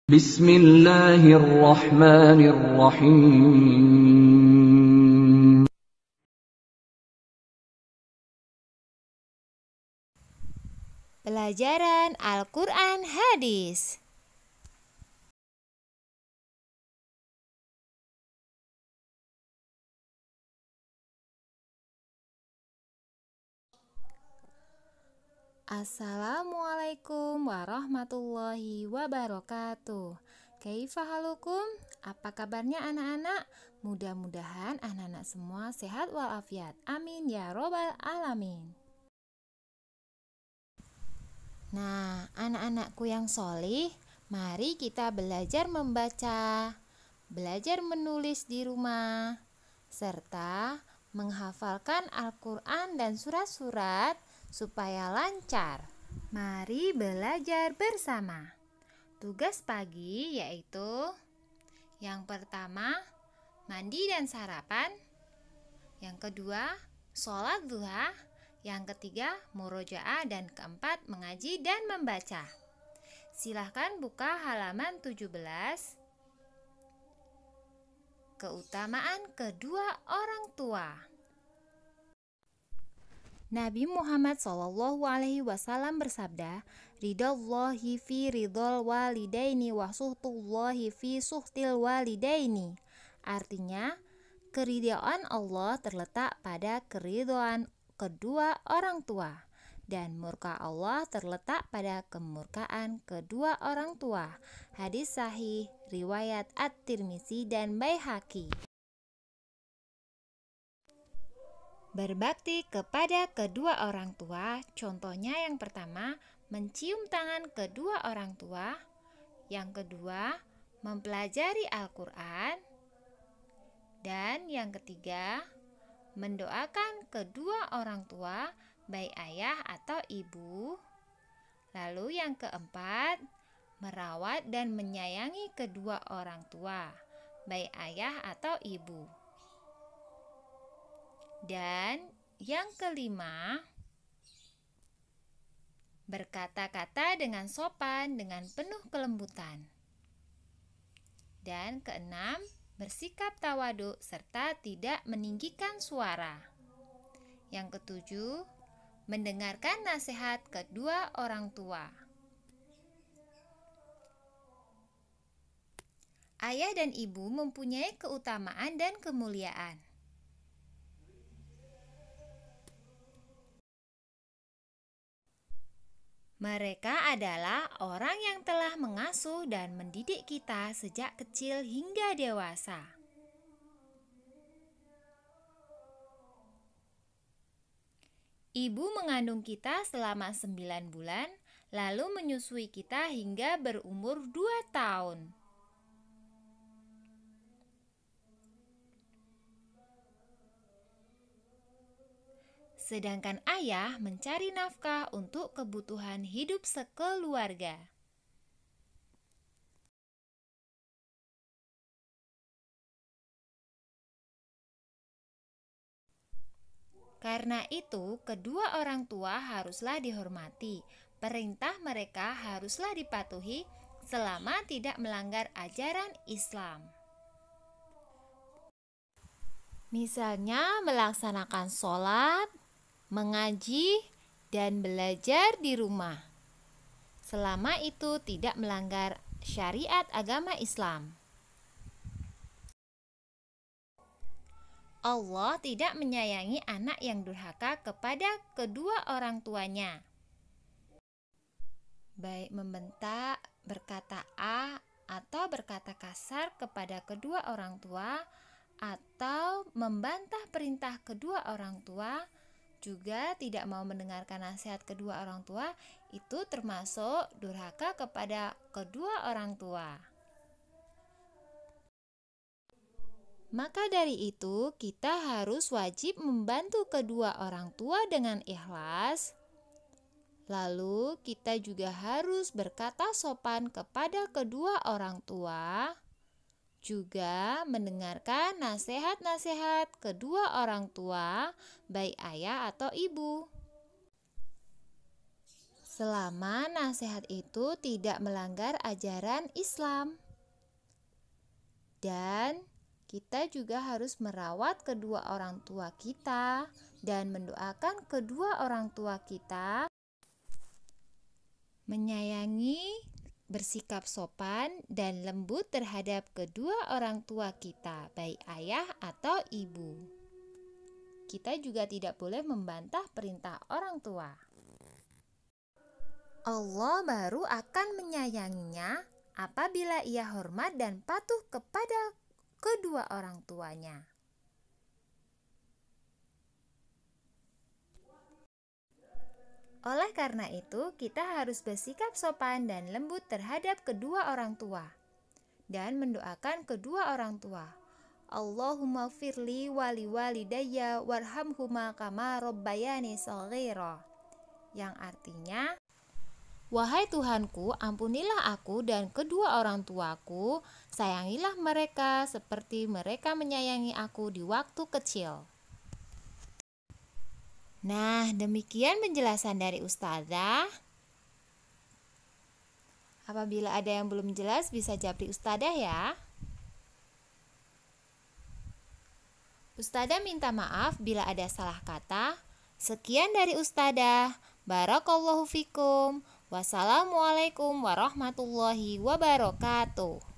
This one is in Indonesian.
Bismillahirrahmanirrahim. Pelajaran Al-Quran Hadis. Assalamualaikum warahmatullahi wabarakatuh. Kaifa halukum? Apa kabarnya anak-anak? Mudah-mudahan anak-anak semua sehat walafiat. Amin ya robbal alamin. Nah, anak-anakku yang solih, mari kita belajar membaca, belajar menulis di rumah, serta menghafalkan Al-Quran dan surat-surat supaya lancar. Mari belajar bersama. Tugas pagi yaitu yang pertama, mandi dan sarapan. Yang kedua, sholat duha. Yang ketiga, murojaah. Dan keempat, mengaji dan membaca. Silahkan buka halaman 17. Keutamaan kedua orang tua. Nabi Muhammad SAW bersabda, Ridallahi fi ridhal walidaini wa suhtullahi fi suhtil walidaini. Artinya, keridhaan Allah terletak pada keridhaan kedua orang tua, dan murka Allah terletak pada kemurkaan kedua orang tua. Hadis sahih riwayat At-Tirmizi dan Baihaqi. Berbakti kepada kedua orang tua, contohnya yang pertama, mencium tangan kedua orang tua. Yang kedua, mempelajari Al-Quran. Dan yang ketiga, mendoakan kedua orang tua, baik ayah atau ibu. Lalu yang keempat, merawat dan menyayangi kedua orang tua, baik ayah atau ibu. Dan yang kelima, berkata-kata dengan sopan dengan penuh kelembutan. Dan keenam, bersikap tawadhu serta tidak meninggikan suara. Yang ketujuh, mendengarkan nasihat kedua orang tua. Ayah dan ibu mempunyai keutamaan dan kemuliaan. Mereka adalah orang yang telah mengasuh dan mendidik kita sejak kecil hingga dewasa. Ibu mengandung kita selama 9 bulan, lalu menyusui kita hingga berumur 2 tahun. Sedangkan ayah mencari nafkah untuk kebutuhan hidup sekeluarga. Karena itu, kedua orang tua haruslah dihormati. Perintah mereka haruslah dipatuhi selama tidak melanggar ajaran Islam. Misalnya melaksanakan sholat, mengaji, dan belajar di rumah. Selama itu tidak melanggar syariat agama Islam. Allah tidak menyayangi anak yang durhaka kepada kedua orang tuanya. Baik membentak, berkata A, atau berkata kasar kepada kedua orang tua, atau membantah perintah kedua orang tua, juga tidak mau mendengarkan nasihat kedua orang tua, itu termasuk durhaka kepada kedua orang tua. Maka dari itu, kita harus wajib membantu kedua orang tua dengan ikhlas. Lalu, kita juga harus berkata sopan kepada kedua orang tua, juga mendengarkan nasihat-nasihat kedua orang tua, baik ayah atau ibu. selama nasihat itu tidak melanggar ajaran Islam. Dan kita juga harus merawat kedua orang tua kita dan mendoakan kedua orang tua kita, menyayangi, bersikap sopan dan lembut terhadap kedua orang tua kita, baik ayah atau ibu. Kita juga tidak boleh membantah perintah orang tua. Allah baru akan menyayanginya apabila ia hormat dan patuh kepada kedua orang tuanya. Oleh karena itu, kita harus bersikap sopan dan lembut terhadap kedua orang tua dan mendoakan kedua orang tua. Allahumma firli wali walidayya warhamhuma kama rabbayani shaghira, yang artinya, wahai Tuhanku, ampunilah aku dan kedua orang tuaku, sayangilah mereka seperti mereka menyayangi aku di waktu kecil. Nah, demikian penjelasan dari Ustazah. Apabila ada yang belum jelas, bisa japri Ustazah ya. Ustazah minta maaf bila ada salah kata. Sekian dari Ustazah. Barakallahu fikum. Wassalamualaikum warahmatullahi wabarakatuh.